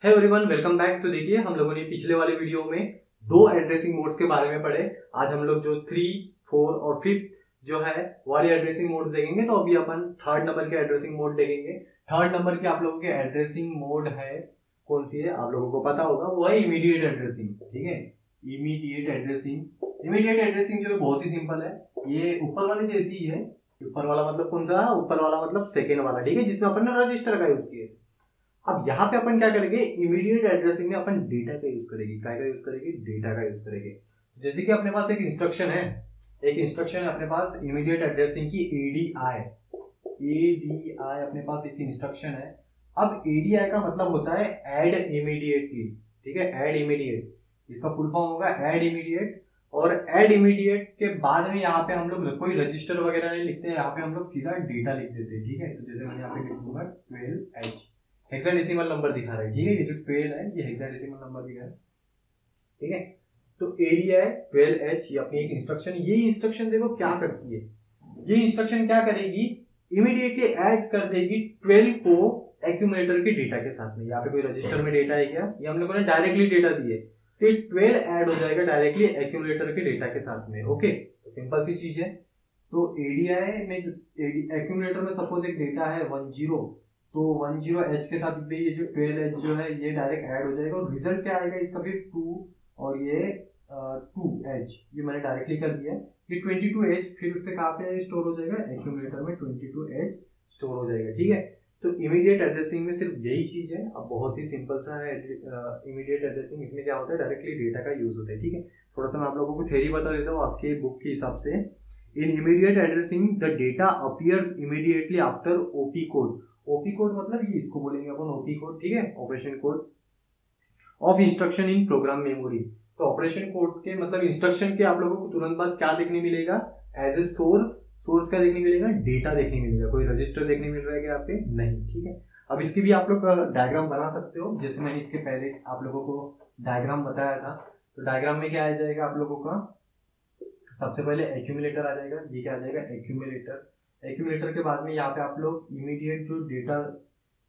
है everyone, welcome back. तो देखिए, हम लोगों ने पिछले वाले वीडियो में दो एड्रेसिंग मोड्स के बारे में पढ़े। आज हम लोग जो 3, 4 और 5 जो है वाले एड्रेसिंग मोड देखेंगे। तो अभी अपन थर्ड नंबर के एड्रेसिंग मोड देखेंगे। थर्ड नंबर के आप लोगों के एड्रेसिंग मोड है कौन सी है, आप लोगों को पता होगा, वो है इमीडिएट एड्रेसिंग। ठीक है, इमीडिएट एड्रेसिंग। इमीडिएट एड्रेसिंग जो है बहुत ही सिंपल है। ये ऊपर वाले जैसी ही है। ऊपर वाला मतलब कौन सा? ऊपर वाला मतलब सेकेंड वाला, ठीक है, जिसमें अपन ने रजिस्टर का यूज किया। अब यहाँ पे अपन क्या करेंगे, इमीडिएट एड्रेसिंग में अपन डेटा का यूज करेंगे। क्या का यूज करेंगे? डेटा का यूज करेंगे। जैसे कि अपने पास एक इंस्ट्रक्शन है, अपने पास इमीडिएट एड्रेसिंग की एडीआई। अपने पास एक इंस्ट्रक्शन है। अब एडीआई का मतलब होता है ऐड इमीडिएटली। ठीक है, ऐड इमीडिएट, इसका फुल फॉर्म होगा ऐड इमीडिएट। और ऐड इमीडिएट के बाद में यहाँ पे हम लोग कोई रजिस्टर वगैरह नहीं लिखते हैं, यहाँ पे हम लोग सीधा डेटा लिख देते हैं। ठीक है, तो जैसे मैं यहाँ पे लिख दूंगा 12H, हेक्साडेसिमल नंबर दिखा रहा है। ठीक है, ये जो 12 है ये हेक्साडेसिमल नंबर दिखा रहा है। ठीक है, तो एडीआई 12H ये अपनी एक इंस्ट्रक्शन। ये इंस्ट्रक्शन देखो क्या करती है। ये इंस्ट्रक्शन क्या करेगी, इमीडिएटली ऐड कर देगी 12 को एक्यूमुलेटर के डेटा के साथ में। यहाँ पे कोई रजिस्टर में डेटा है क्या? ये हम लोगों ने डायरेक्टली डेटा दिए, तो 12 ऐड हो जाएगा डायरेक्टली एक्यूमुलेटर के डेटा के साथ में। ओके, तो सिंपल सी चीज है। तो एडीआई में एक्यूमुलेटर में सपोज एक डेटा है 10, तो 10H के साथ भी ये जो 12H जो है ये डायरेक्ट ऐड हो जाएगा। और रिजल्ट क्या आएगा इसका फिर 2, और ये 2H ये मैंने डायरेक्टली कर दिया। ये 22H फिर से कहाँ पे स्टोर हो जाएगा? एक्यूमुलेटर में 22H स्टोर हो जाएगा। ठीक है, तो इमीडिएट एड्रेसिंग में सिर्फ यही चीज है। अब बहुत ही सिंपल सा है इमीडिएट एड्रेसिंग। इसमें क्या होता है, डायरेक्टली डेटा का यूज होता है। ठीक है, थोड़ा सा मैं आप लोगों को थ्योरी बता देता हूँ आपके बुक के हिसाब से। इन immediate addressing the data appears immediately after OP code. OP code मतलब ये इसको बोलेंगे अपन ओपी कोड। ठीक है, operation code of instruction in program memory. तो ऑपरेशन कोड के मतलब इंस्ट्रक्शन के आप लोगों को तुरंत बाद क्या देखने मिलेगा? एज ए सोर्स क्या देखने मिलेगा? डेटा देखने मिलेगा। कोई रजिस्टर देखने मिल रहा है क्या यहाँ पे? नहीं। ठीक है, अब इसकी भी आप लोग डायग्राम बना सकते हो, जैसे मैंने इसके पहले आप लोगों को डायग्राम बताया था। तो डायग्राम में क्या आ जाएगा आप लोगों का? सबसे पहले एक्यूमुलेटर आ जाएगा। ये क्या आ जाएगा? एक्यूमुलेटर। एक्यूमुलेटर के बाद में यहाँ पे आप लोग इमीडिएट जो डेटा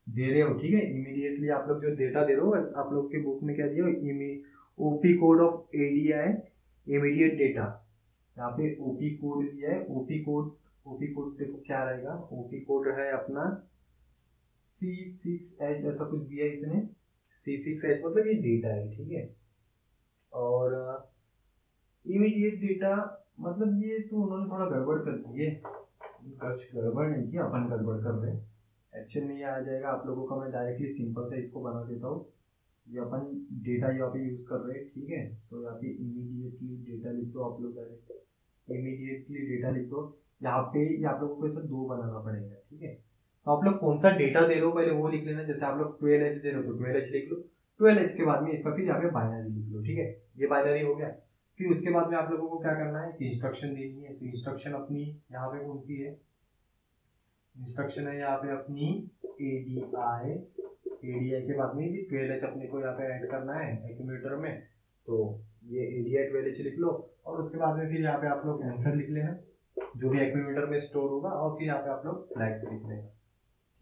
दे रहे हो, ठीक है, इमीडिएटली आप लोग जो डेटा दे रहे हो, आप लोग के बुक में क्या दिया? OP code of ADI immediate data. यहाँ पे ओपी कोड दिया है। ओपी कोड देखो क्या रहेगा। ओपी कोड है अपना C6H, ऐसा कुछ दिया है इसने। C6H मतलब ये डेटा है। ठीक है, और इमीडिएट डेटा मतलब ये तो उन्होंने थोड़ा गड़बड़ कर दी है। कुछ गड़बड़ नहीं किया, अपन गड़बड़ कर रहे हैं। एक्चुअल में ये आ जाएगा आप लोगों का। मैं डायरेक्टली सिंपल से इसको बना देता हूँ। ये अपन डेटा यहाँ पे यूज कर रहे हैं। ठीक है, तो यहाँ पे इमीडिएटली डेटा लिख दो आप लोग। डायरेक्ट इमीडिएटली डेटा लिख दो। यहाँ पे ये आप लोगों को ऐसा 2 बनाना पड़ेगा। ठीक है, तो आप लोग कौन सा डेटा दे रहे हो पहले वो लिख लेना। जैसे आप लोग 12H दे रहे हो तो 12H लिख लो। 12H के बाद में इसका फिर यहाँ पे बाइनरी लिख लो। ठीक है, ये बाइनरी हो गया। फिर उसके बाद में आप लोगों को क्या करना है, इंस्ट्रक्शन देनी है। तो इंस्ट्रक्शन अपनी यहाँ पे कौन सी है? इंस्ट्रक्शन है यहाँ पे अपनी एडीआई। एडीआई के बाद में ये 12H अपने को यहाँ पे ऐड करना है एक्यूमुलेटर में। तो ये एडीआई 12H लिख लो, और उसके बाद में फिर यहाँ पे आप लोग आंसर लिख लेना जो भी एक्यूमुलेटर में स्टोर होगा, और फिर यहाँ पे आप लोग फ्लैग्स लिख लेना।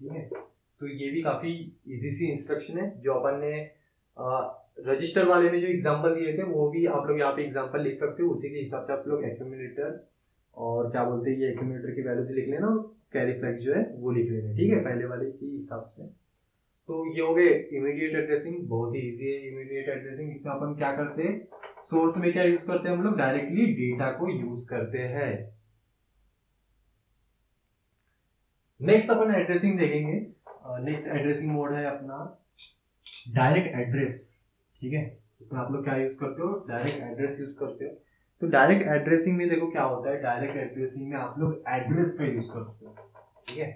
ठीक है, तो ये भी काफी इजी सी इंस्ट्रक्शन है। जो अपन ने रजिस्टर वाले में जो एग्जांपल दिए थे वो भी आप लोग यहाँ पे एग्जांपल लिख सकते हो। उसी के हिसाब से आप लोग एक्यूमुलेटर और क्या बोलते हैं ये एक्यूमुलेटर की वैल्यूज लिख लेना, और कैरी फ्लैग्स जो है वो लिख लेना। ठीक है, पहले वाले के हिसाब से। तो ये हो गए इमीडिएट एड्रेसिंग। बहुत ही इजी है इमीडिएट एड्रेसिंग। इसमें अपन क्या करते हैं, सोर्स में क्या यूज करते हैं हम लोग? डायरेक्टली डेटा को यूज करते हैं। नेक्स्ट अपन एड्रेसिंग देखेंगे। नेक्स्ट एड्रेसिंग मोड है अपना डायरेक्ट एड्रेस। ठीक है, इसमें आप लोग क्या यूज करते हो? डायरेक्ट एड्रेस यूज करते हो। तो डायरेक्ट एड्रेसिंग में देखो क्या होता है। डायरेक्ट एड्रेसिंग में आप लोग एड्रेस का यूज करते हो। ठीक है,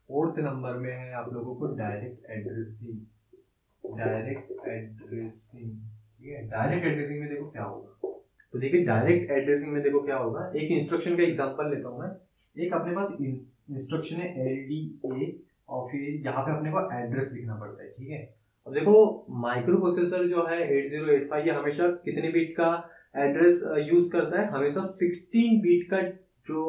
4th नंबर में है आप लोगों को डायरेक्ट एड्रेसिंग। डायरेक्ट एड्रेसिंग, ठीक है, डायरेक्ट एड्रेसिंग में देखो क्या होगा। तो देखिए डायरेक्ट एड्रेसिंग में देखो क्या होगा। एक इंस्ट्रक्शन का एग्जांपल लेता हूं मैं। एक अपने पास इंस्ट्रक्शन है LDA, और फिर यहाँ पे अपने को एड्रेस लिखना पड़ता है। ठीक है, अब देखो माइक्रो प्रोसेसर जो है 8085 ये हमेशा कितने बीट का एड्रेस यूज करता है? हमेशा 16 बीट का जो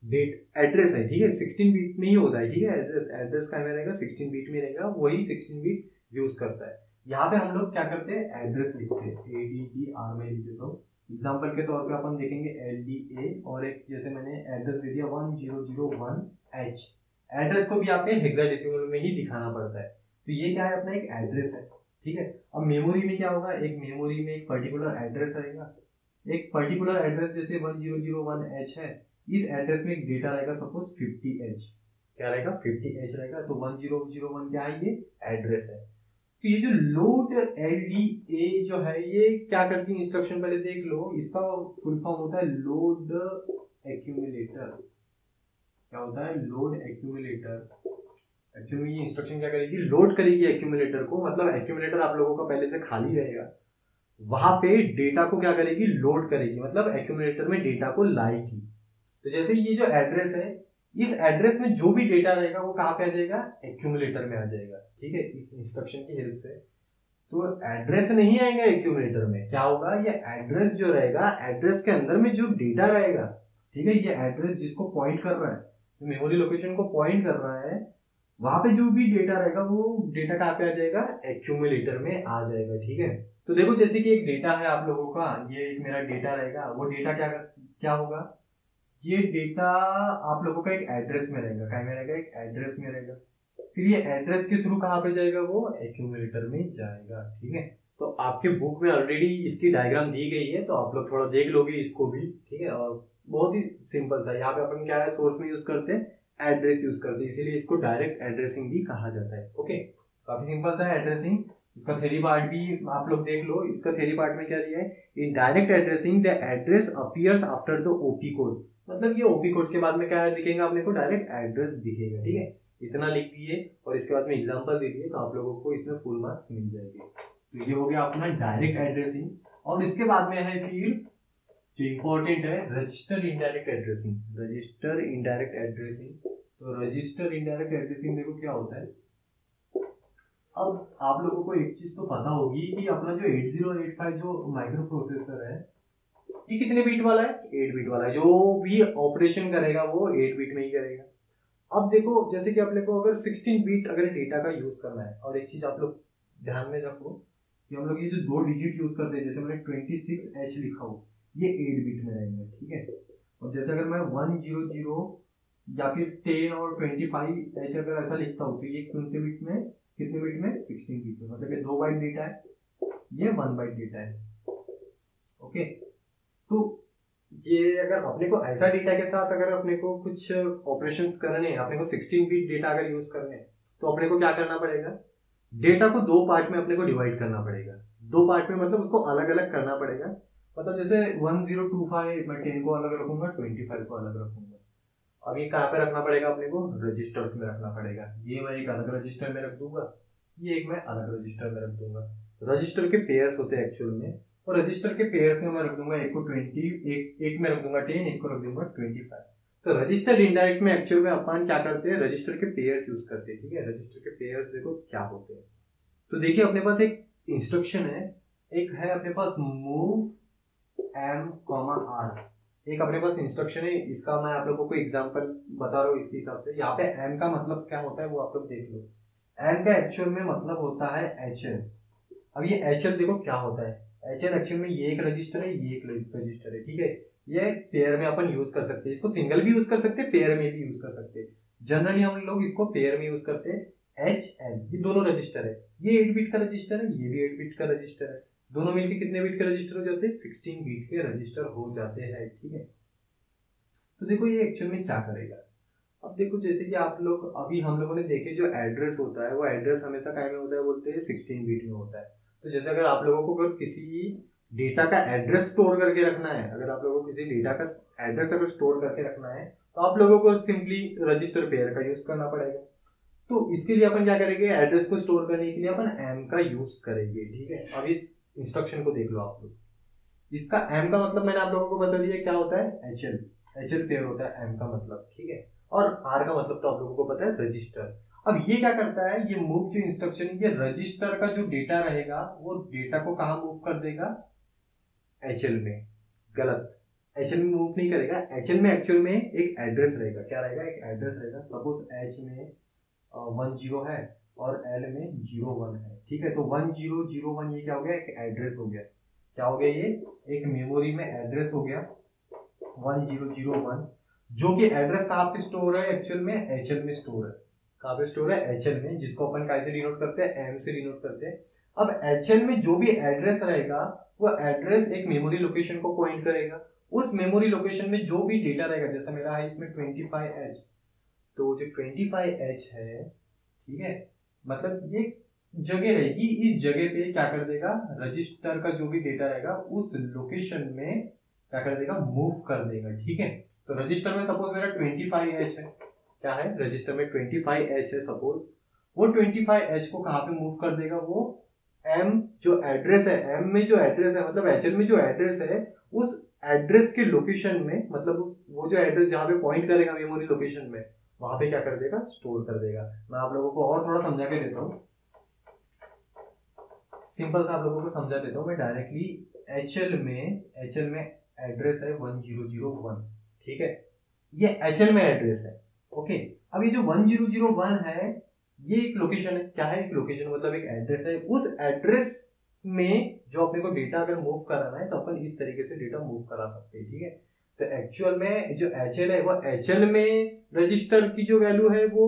डेट एड्रेस है। ठीक है, 16 बीट में ही होता है। ठीक है, एड्रेस का में रहेगा 16 बीट में रहेगा, वही 16 बीट यूज करता है। यहाँ पे हम लोग क्या करते हैं, एड्रेस लिखते हैं, ADDR में लिख देता हूँ। एग्जाम्पल के तौर पे अपन देखेंगे LDA और एक जैसे मैंने एड्रेस दे दिया 1001H। एड्रेस को भी आपके हेक्साडेसिमल में ही दिखाना पड़ता है। तो ये क्या है, अपना एक एड्रेस है, ठीक है। अब मेमोरी में क्या होगा, एक मेमोरी में एक पर्टिकुलर एड्रेस रहेगा, एक पर्टिकुलर एड्रेस जैसे 1001H है, इस एड्रेस में एक डेटा रहेगा सपोज 50H, क्या रहेगा 50H रहेगा। तो 1001 क्या है, ये एड्रेस है। तो ये जो लोड LDA जो है ये क्या करती है इंस्ट्रक्शन, पहले देख लो, इसका फुल फॉर्म होता है लोड एक्यूमुलेटर। क्या होता है, लोड एक्यूमुलेटर। एक्चुअली ये इंस्ट्रक्शन क्या करेगी, लोड करेगी एक्यूमुलेटर को, मतलब एक्यूमुलेटर आप लोगों का पहले से खाली रहेगा, वहां पे डेटा को क्या करेगी, लोड करेगी, मतलब एक्यूमुलेटर में डेटा को लाएगी। तो जैसे ये जो एड्रेस है, इस एड्रेस में जो भी डेटा रहेगा वो कहाँ पे आ जाएगा, एक्यूमुलेटर में आ जाएगा, ठीक है, इस इंस्ट्रक्शन की हेल्प से। तो एड्रेस नहीं आएगा एक्यूमुलेटर में, क्या होगा, ये एड्रेस जो रहेगा, एड्रेस के अंदर में जो डेटा रहेगा, ठीक है, ये एड्रेस जिसको पॉइंट कर रहा है, जो मेमोरी लोकेशन को पॉइंट कर रहा है, वहां पे जो भी डेटा रहेगा वो डेटा कहाँ पे आ जाएगा, एक्यूमुलेटर में आ जाएगा, ठीक है। तो देखो जैसे कि एक डेटा है आप लोगों का, ये एक मेरा डेटा रहेगा, वो डेटा क्या क्या होगा, ये डेटा आप लोगों का एक एड्रेस में रहेगा, कहाँ में रहेगा, एक एड्रेस में रहेगा। फिर ये एड्रेस के थ्रू कहाँ पे जाएगा, वो एक्यूमुलेटर में जाएगा, ठीक है। तो आपके बुक में ऑलरेडी इसकी डायग्राम दी गई है, तो आप लोग थोड़ा देख लोगे इसको भी, ठीक है। और बहुत ही सिंपल सा, यहाँ पे अपन क्या है, सोर्स में यूज करते हैं, एड्रेस यूज करते हैं, इसीलिए इसको डायरेक्ट एड्रेसिंग भी कहा जाता है। ओके, काफी सिंपल सा है एड्रेसिंग। इसका थ्योरी पार्ट भी आप लोग देख लो, इसका थ्योरी पार्ट में क्या दिया है, in direct addressing the address appears after the OP code, मतलब ये ओपी कोड के बाद में क्या दिखेगा, आपने को डायरेक्ट एड्रेस दिखेगा, ठीक है। इतना लिख दिए और इसके बाद में एग्जांपल दे दिए, तो आप लोगों को इसमें फुल मार्क्स मिल जाएंगे। तो ये हो गया अपना डायरेक्ट एड्रेसिंग। और इसके बाद में है फिर जो इंपॉर्टेंट है, register indirect addressing. Register indirect addressing, तो रजिस्टर इनडायरेक्ट एड्रेसिंग देखो क्या होता है। अब आप लोगों को एक चीज तो पता होगी कि अपना जो 8085 जो माइक्रो प्रोसेसर है, ये कितने बीट वाला है, 8 बीट वाला है। जो भी ऑपरेशन करेगा वो 8 बीट में ही करेगा। अब देखो जैसे कि अपने को अगर 16 बीट अगर डेटा का यूज करना है, और एक चीज आप लोग ध्यान में रखो कि हम लोग ये जो 2 डिजिट यूज करते हैं, जैसे मैंने 26H लिखा हो, ये 8 बीट में रहेंगे, ठीक है। और जैसे अगर मैं 100 या फिर 10 और 25H अगर ऐसा लिखता हूँ, तो ये कितने बीट में, 16 बीट में, मतलब ये 2 बाइट डेटा है, ये 1 बाइट डेटा है। ओके, तो ये अगर अपने को ऐसा डेटा के साथ अगर अपने को कुछ ऑपरेशंस करने हैं, अपने को 16 बिट डेटा अगर यूज करने हैं, तो अपने को क्या करना पड़ेगा, डेटा को 2 पार्ट में अपने को डिवाइड करना पड़ेगा। 2 पार्ट में मतलब उसको अलग अलग करना पड़ेगा। मतलब जैसे 1025 मैं 10 को अलग रखूंगा, 25 को अलग रखूंगा। अब ये कहाँ पे रखना पड़ेगा, अपने को रजिस्टर्स में रखना पड़ेगा। ये मैं एक अलग रजिस्टर में रख दूंगा, ये एक मैं अलग रजिस्टर में रख दूंगा। रजिस्टर के पेयर्स होते हैं एक्चुअल में, और रजिस्टर के पेयर्स में मैं रख दूंगा, एक को 20, एक में रख दूंगा 10, एक को रख दूंगा 25। तो रजिस्टर इनडायरेक्ट में एक्चुअल में अपन क्या करते हैं, रजिस्टर के पेयर्स यूज करते हैं, ठीक है। रजिस्टर के पेयर्स देखो क्या होते हैं। तो देखिए अपने पास एक इंस्ट्रक्शन है, एक है अपने पास मूव M, R, एक अपने पास इंस्ट्रक्शन है। इसका मैं आप लोगों को एग्जांपल बता रहा हूँ इसके हिसाब से। यहाँ पे M का मतलब क्या होता है वो आप लोग देख लो। M का एक्चुअल में मतलब होता है HL। अब ये HL देखो क्या होता है, HL एक्चुअल में ये एक रजिस्टर है, ये एक रजिस्टर है, ठीक है। ये पेयर में अपन यूज कर सकते हैं, इसको सिंगल भी यूज कर सकते हैं, पेयर में भी यूज कर सकते हैं। जनरली हम लोग इसको पेयर में यूज करते हैं। HL ये दोनों रजिस्टर है, ये 8 बिट का रजिस्टर है, ये भी 8 बिट का रजिस्टर है। दोनों मिलकर कितने बिट के रजिस्टर हो जाते हैं, 16 बिट के रजिस्टर हो जाते हैं, ठीक है। तो देखो ये एक्चुअल में क्या करेगा। अब देखो जैसे कि आप लोग अभी हम लोगों ने देखे, जो एड्रेस होता है वो एड्रेस हमेशा काय में होता है, बोलते हैं 16 बिट में होता है। तो जैसे अगर आप लोगों को अगर किसी डेटा का एड्रेस स्टोर करके रखना है, अगर आप लोगों को किसी डेटा का एड्रेस अगर स्टोर करके रखना है, तो आप लोगों को सिंपली रजिस्टर पेयर का यूज करना पड़ेगा। तो इसके लिए अपन क्या करेंगे, एड्रेस को स्टोर करने के लिए अपन M का यूज करेंगे, ठीक है। अब इस इंस्ट्रक्शन को देख लो आप लोग। इसका M का मतलब मैंने आप लोगों को बता दिया क्या होता है, HL पेयर होता है M का मतलब, ठीक है। और R का मतलब तो आप लोगों को पता है, रजिस्टर। अब ये क्या करता है, ये मूव जो इंस्ट्रक्शन, ये रजिस्टर का जो डेटा रहेगा वो डेटा को कहाँ मूव कर देगा, HL में। गलत, HL में मूव नहीं करेगा। HL में एक्चुअल में एक एड्रेस रहेगा, क्या रहेगा, एक एड्रेस रहेगा। सपोज H में 10 है, और L में 01 है, ठीक है। तो 1001 ये क्या हो गया, एक एड्रेस हो गया। क्या हो गया, ये एक मेमोरी में एड्रेस हो गया 1001, जो कि एड्रेस कहाँ पे स्टोर है, एक्चुअल में HL में स्टोर है। कहाँ पे स्टोर है, HL में, जिसको अपन कैसे डिनोट करते हैं, M से डिनोट करते हैं। अब HL में जो भी एड्रेस रहेगा वो एड्रेस एक मेमोरी लोकेशन को पॉइंट करेगा। उस मेमोरी लोकेशन में जो भी डेटा रहेगा, जैसा मेरा है इसमें 25H, तो जो 25H है, ठीक है, मतलब ये जगह रहेगी, इस जगह पे क्या कर देगा, रजिस्टर का जो भी डेटा रहेगा उस लोकेशन में क्या कर देगा, मूव कर देगा, ठीक है। तो रजिस्टर में सपोज मेरा 25H है, क्या है, रजिस्टर में 25H है सपोज, वो 25H को कहाँ पे मूव कर देगा, वो M जो एड्रेस है, M में जो एड्रेस है, मतलब HL में जो एड्रेस है, उस एड्रेस के लोकेशन में, मतलब उस वो जो एड्रेस जहाँ पे पॉइंट करेगा मेमोरी लोकेशन में, वहां पे क्या कर देगा, स्टोर कर देगा। मैं आप लोगों को और थोड़ा समझा के देता हूँ, सिंपल सा आप लोगों को समझा देता हूँ मैं डायरेक्टली। HL में एड्रेस है 1001, ठीक है, ये HL में एड्रेस है, ओके। अब ये जो 1001 है, ये एक लोकेशन है, क्या है, एक लोकेशन मतलब एक एड्रेस है। उस एड्रेस में जो अपने को डेटा अगर मूव कराना है तो अपन इस तरीके से डेटा मूव करा सकते हैं, ठीक है। तो एक्चुअल में जो HL है, वो HL में रजिस्टर की जो वैल्यू है वो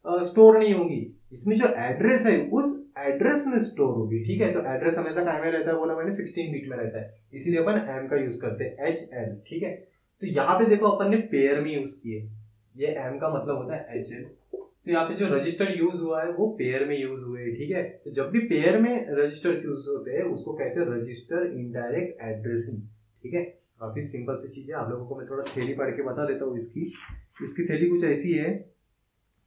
स्टोर नहीं होगी, इसमें जो एड्रेस है उस एड्रेस में स्टोर होगी, ठीक है। तो एड्रेस हमेशा कहाँ में रहता है, बोला मैंने 16 बिट में रहता है, इसीलिए अपन M का यूज करते हैं, HL, ठीक है। तो यहाँ पे देखो अपन ने पेयर में यूज किए, ये M का मतलब होता है HL। तो यहाँ पे जो रजिस्टर यूज हुआ है वो पेयर में यूज हुए, ठीक है। तो जब भी पेयर में रजिस्टर यूज होते हैं उसको कहते हैं रजिस्टर इनडायरेक्ट एड्रेसिंग, ठीक है। काफी सिंपल सी चीज है, आप लोगों को मैं थोड़ा थ्योरी पढ़ के बता देता हूँ इसकी थ्योरी कुछ ऐसी है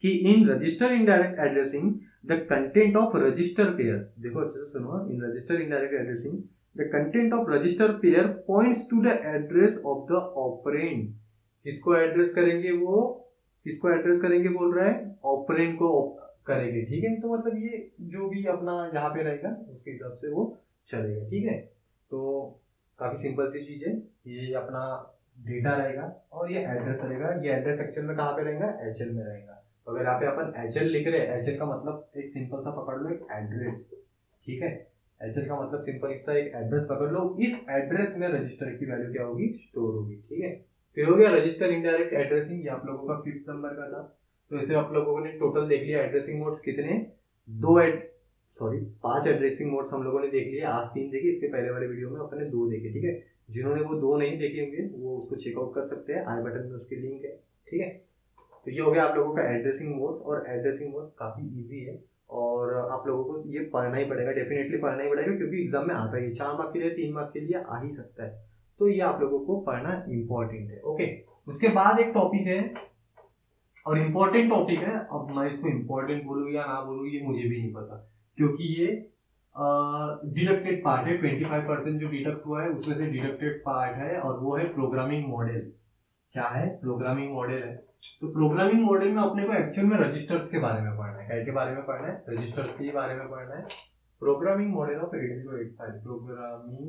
कि in register indirect addressing the content of register pair, देखो अच्छे से सुनो, in register indirect addressing the content of register pair points to the address of the operand. किसको एड्रेस करेंगे, वो किसको एड्रेस करेंगे बोल रहा है, ऑपरेंड को करेंगे, ठीक है। तो मतलब ये जो भी अपना यहाँ पे रहेगा उसके हिसाब से वो चलेगा, ठीक है। तो काफी सिंपल सी चीज है, ये अपना डेटा रहेगा और ये एड्रेस रहेगा, ये एड्रेस एक्चुअल में कहाँ पे रहेगा, HL में रहेगा। तो अगर यहाँ पे अपन HL लिख रहे हैं, HL का मतलब एक सिंपल सा पकड़ लो, एक एड्रेस, ठीक है। HL का मतलब सिंपल सा एक एड्रेस पकड़ लो, इस एड्रेस में रजिस्टर की वैल्यू क्या होगी, स्टोर होगी, ठीक है। फिर हो गया रजिस्टर इनडायरेक्ट एड्रेसिंग, ये आप लोगों का 5th नंबर का था। तो इसे आप लोगों ने टोटल देख लिया एड्रेसिंग मोड्स कितने, 5 एड्रेसिंग मोड्स हम लोगों ने देख लिए, आज 3 देखे, इसके पहले वाले वीडियो में अपने 2 देखे, ठीक है। जिन्होंने वो 2 नहीं देखे होंगे वो उसको चेकआउट कर सकते हैं, आई बटन में उसकी लिंक है, ठीक है। तो ये हो गया आप लोगों का एड्रेसिंग मोड्स, और एड्रेसिंग मोड्स काफी इजी है और आप लोगों को ये पढ़ना ही पड़ेगा, डेफिनेटली पढ़ना ही पड़ेगा, क्योंकि एग्जाम में आता है, 4 मार्क के लिए 3 मार्क के लिए आ ही सकता है। तो ये आप लोगों को पढ़ना इंपॉर्टेंट है, ओके। उसके बाद एक टॉपिक है और इम्पोर्टेंट टॉपिक है, अब मैं इसको इम्पोर्टेंट बोलूँ या ना बोलूँ ये मुझे भी नहीं पता, क्योंकि ये डिडक्टेड पार्ट है, 25% जो डिडक्ट हुआ है उसमें से डिडक्टेड पार्ट है, और वो है प्रोग्रामिंग मॉडल। क्या है, प्रोग्रामिंग मॉडल है। तो प्रोग्रामिंग मॉडल में अपने को एक्चुअल में रजिस्टर्स के बारे में पढ़ना है, क्या के बारे में पढ़ना है, रजिस्टर्स के बारे में पढ़ना है। Programming model of 8085,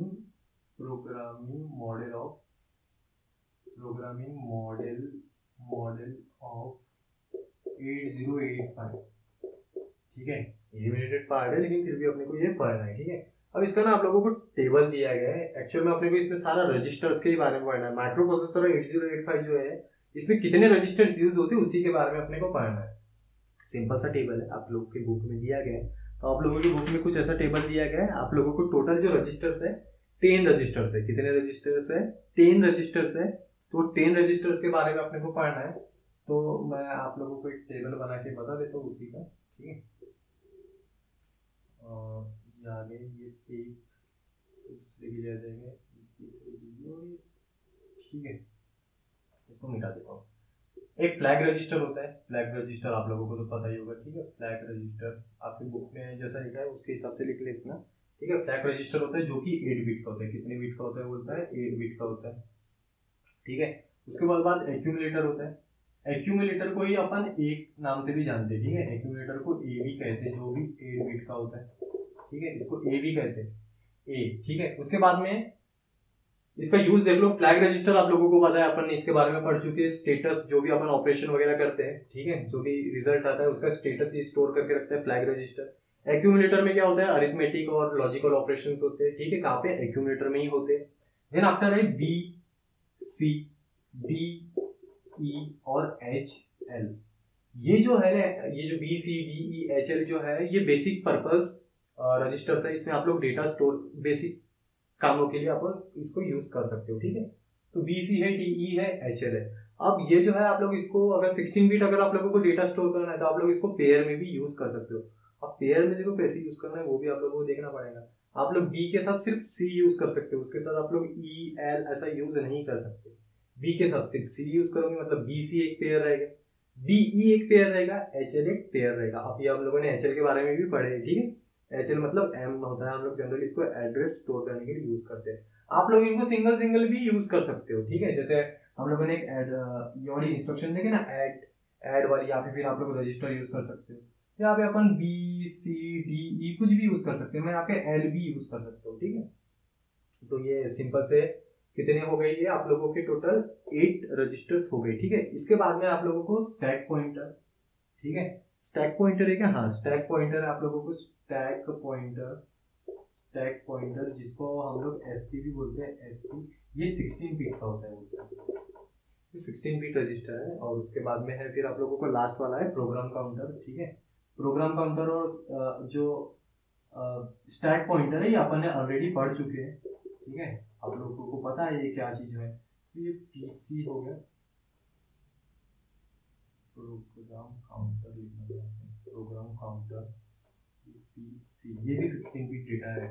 programming model of 8085, ठीक है। लिमिटेड पार्ट है लेकिन फिर भी अपने को ये पढ़ना है, ठीक है। अब इसका ना आप लोगों को टेबल दिया गया है, एक्चुअल में अपने को इसमें सारा रजिस्टर्स के ही बारे में पढ़ना है। माइक्रो प्रोसेसर 8085 जो है इसमें कितने रजिस्टर्स यूज होते हैं उसी के बारे में अपने को पढ़ना है। सिंपल सा टेबल है, आप लोग की बुक में दिया गया है। तो आप लोगों की बुक में कुछ ऐसा टेबल दिया गया है, आप लोगों को टोटल जो रजिस्टर्स है 10 रजिस्टर्स है, कितने रजिस्टर्स है, 10 रजिस्टर्स है। तो 10 रजिस्टर्स के बारे में अपने को पढ़ना है। तो मैं आप लोगों को एक टेबल बना के बता देता हूँ उसी का, ठीक है। और आगे ये एक लेके जा जाएंगे, ठीक है, इसको मिटा देता हूँ। एक फ्लैग रजिस्टर होता है, फ्लैग रजिस्टर आप लोगों को तो पता ही होगा, ठीक है। फ्लैग रजिस्टर आपकी बुक में जैसा लिखा है उसके हिसाब से लिख लेना, ठीक है। फ्लैग रजिस्टर होता है जो कि 8 बिट का होता है, कितने बिट का होता है बोलता है, 8 बिट का होता है, ठीक है। उसके बाद एक्यूमुलेटर होता है, एक्यूमुलेटर को ही अपन एक नाम से भी जानते हैं, ठीक है। एक्यूमुलेटर को ए भी कहते हैं, जो भी 8 बिट का होता है, ठीक है, इसको ए भी कहते हैं, ए, ठीक है। उसके बाद में इसका यूज देख लो। फ्लैग रजिस्टर आप लोगों को पता है, अपन इसके बारे में पढ़ चुके हैं। स्टेटस जो भी अपन ऑपरेशन वगैरह करते हैं, ठीक है, जो भी रिजल्ट आता है उसका स्टेटस ये स्टोर करके रखता है फ्लैग रजिस्टर। एक्यूमुलेटर में क्या होता है, अरिथमेटिक और लॉजिकल ऑपरेशंस होते हैं, ठीक है, कहाँ पे, एक्यूमुलेटर में ही होते हैं। देन आफ्टर है बी सी डी ई और एच एल। ये जो है ना, ये जो B C D E H L जो है, ये बेसिक पर्पस रजिस्टर्स है। इसमें आप लोग डेटा स्टोर बेसिक कामों के लिए आप इसको यूज कर सकते हो, ठीक है। तो बी सी है, डी ई है, एच एल है। अब ये जो है आप लोग इसको अगर 16 बिट अगर आप लोगों को डेटा स्टोर करना है तो आप लोग इसको पेयर में भी यूज कर सकते हो। अब पेयर में देखो कैसे यूज करना है वो भी आप लोगों को देखना पड़ेगा। आप लोग बी के साथ सिर्फ सी यूज कर सकते हो, उसके साथ आप लोग ई एल ऐसा यूज नहीं कर सकते। बी के साथ सिर्फ सी यूज करोगे मतलब बी सी एक पेयर रहेगा, डी ई एक पेयर रहेगा, एच एल एक पेयर रहेगा। अब ये हम लोगों ने एच एल के बारे में भी पढ़े हैं, ठीक है। एच एल मतलब एम होता है, हम लोग जनरली इसको एड्रेस स्टोर करने के लिए यूज करते हैं। आप लोग इनको सिंगल सिंगल भी यूज कर सकते हो, ठीक है। जैसे हम लोगों ने एक ये वाली इंस्ट्रक्शन देखे ना, ऐड वाली, या फिर आप लोग रजिस्टर यूज कर सकते हो। यहाँ पे अपन बी सी डी ई कुछ भी यूज कर सकते हैं। मैं यहाँ पे एल भी यूज कर सकता हूँ, ठीक है। तो ये सिंपल से कितने हो गए, ये आप लोगों के टोटल 8 रजिस्टर्स हो गए, ठीक है। इसके बाद में आप लोगों को स्टैक पॉइंटर, ठीक है, स्टैक पॉइंटर है क्या, हाँ स्टैक पॉइंटर आप लोगों को स्टैक पॉइंटर जिसको हम लोग एसपी भी बोलते हैं, एसपी, ये 16 बिट का होता है, ये 16 बिट रजिस्टर है। और उसके बाद में है फिर आप लोगों को लास्ट वाला है प्रोग्राम काउंटर, ठीक है। प्रोग्राम काउंटर और जो स्टैक पॉइंटर है ये अपन ने ऑलरेडी पढ़ चुके हैं, ठीक है। आप लोगों को पता है ये क्या चीज है। तो ये पीसी हो गया, प्रोग्राम काउंटर लिखना है, प्रोग्राम काउंटर पीसी, ये भी 16 बिट डेटा है,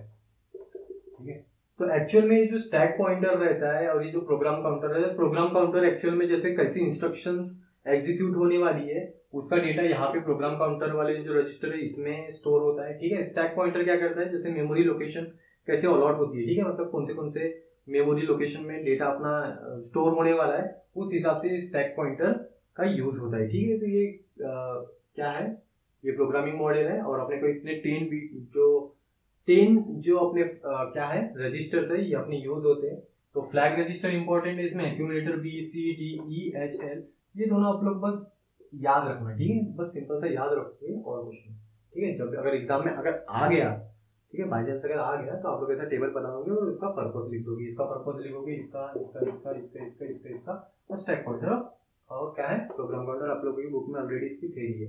ठीक है। तो एक्चुअल में जो स्टैक पॉइंटर रहता है और ये जो प्रोग्राम काउंटर रहता है, प्रोग्राम काउंटर एक्चुअल में जैसे कैसी इंस्ट्रक्शंस एग्जीक्यूट होने वाली है उसका डेटा यहाँ पे प्रोग्राम काउंटर वाले जो रजिस्टर है इसमें स्टोर होता है, ठीक है। स्टैक पॉइंटर क्या करता है, जैसे मेमोरी लोकेशन कैसे अलॉट होती है, ठीक है, मतलब कौन से मेमोरी लोकेशन में डेटा अपना स्टोर होने वाला है उस हिसाब से स्टैक पॉइंटर का यूज होता है, ठीक है। तो ये क्या है, ये प्रोग्रामिंग मॉडल है। और अपने को इतने 10 जो अपने क्या है रजिस्टर्स है ये अपने यूज होते हैं। तो फ्लैग रजिस्टर इंपॉर्टेंट है, इसमें accumulator B C D E H L ये दोनों आप लोग बस याद रखना, ठीक है, बस सिंपल सा याद रखोगे और कुछ नहीं, ठीक है। जब अगर एग्जाम में अगर आ गया, ठीक है, बाई चांस अगर आ गया तो आप लोग ऐसा टेबल बनाओगे और उसका पर्पस लिख दोगे, इसका पर्पस लिखोगे, इसका इसका इसका इसका इसका इसका इसका और स्टैक पॉइंटर और क्या है प्रोग्राम काउंटर आप लोगों की बुक में ऑलरेडी इसकी थ्योरी है।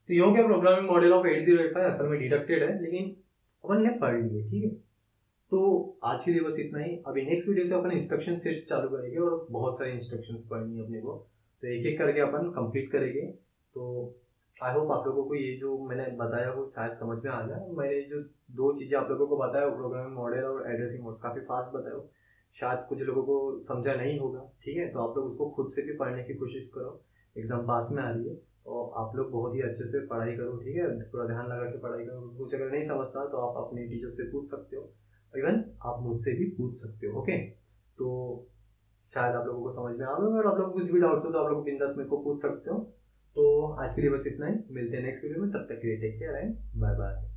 तो ये हो गया प्रोग्रामिंग मॉडल ऑफ 8085, असल में डिडक्टेड है लेकिन अपन ने पढ़ लिए, ठीक है। तो आज के लिए बस इतना ही। अभी नेक्स्ट वीडियो से अपन इंस्ट्रक्शन सेट्स चालू करेंगे और बहुत सारे इंस्ट्रक्शंस पढ़नी है अपने को, तो एक एक करके अपन कंप्लीट करेंगे। तो आई होप आप लोगों को ये जो मैंने बताया वो शायद समझ में आ जाए। मैंने जो 2 चीज़ें आप लोगों को बताया वो प्रोग्रामिंग मॉडल और एड्रेसिंग मोड्स काफ़ी फास्ट बताया, शायद कुछ लोगों को समझा नहीं होगा, ठीक है। तो आप लोग उसको खुद से भी पढ़ने की कोशिश करो, एग्जाम पास में आ रही है और आप लोग बहुत ही अच्छे से पढ़ाई करो, ठीक है, पूरा ध्यान लगा के पढ़ाई करो। कुछ अगर नहीं समझता तो आप अपने टीचर से पूछ सकते हो, इवन आप मुझसे भी पूछ सकते हो, ओके। तो शायद आप लोगों को समझ में आ गया, और आप लोग कुछ भी डाउट्स हो तो आप लोग बिंदास मेरे को पूछ सकते हो। तो आज के लिए बस इतना ही, मिलते हैं नेक्स्ट वीडियो में, तब तक के लिए take care and bye bye.